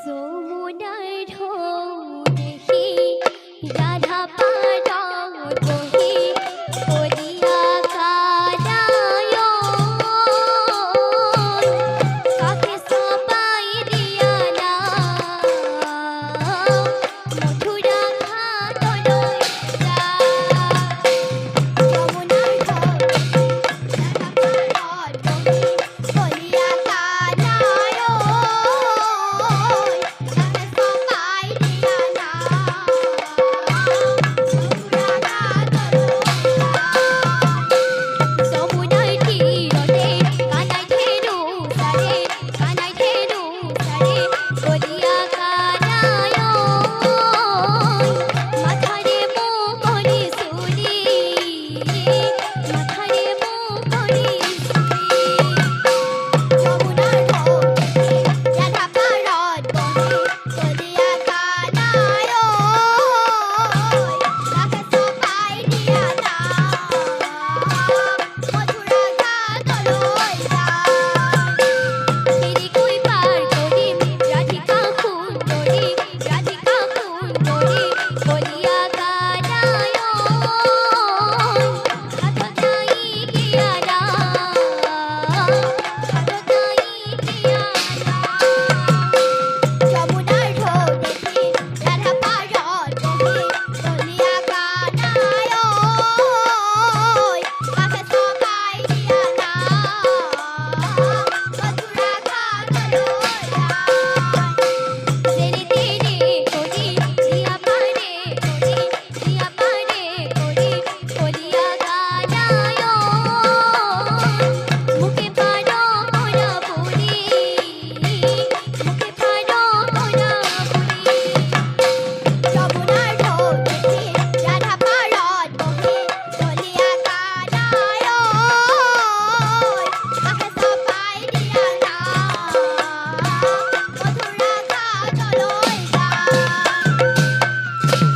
যমুনার ঢেউ দেখি রাধা পারাও বহি করিয়া কানায়ন কাকে সবাই দিয়া না মথুরা ঘাটলৈ যায়। যমুনার ঢেউ রাধা পারাও বহি করিয়া কানায়ন কাকে সবাই দিয়া না মথুরা ঘাটলৈ যায়। যমুনার তীরতে কানাই ঢেউ সারে করিয়া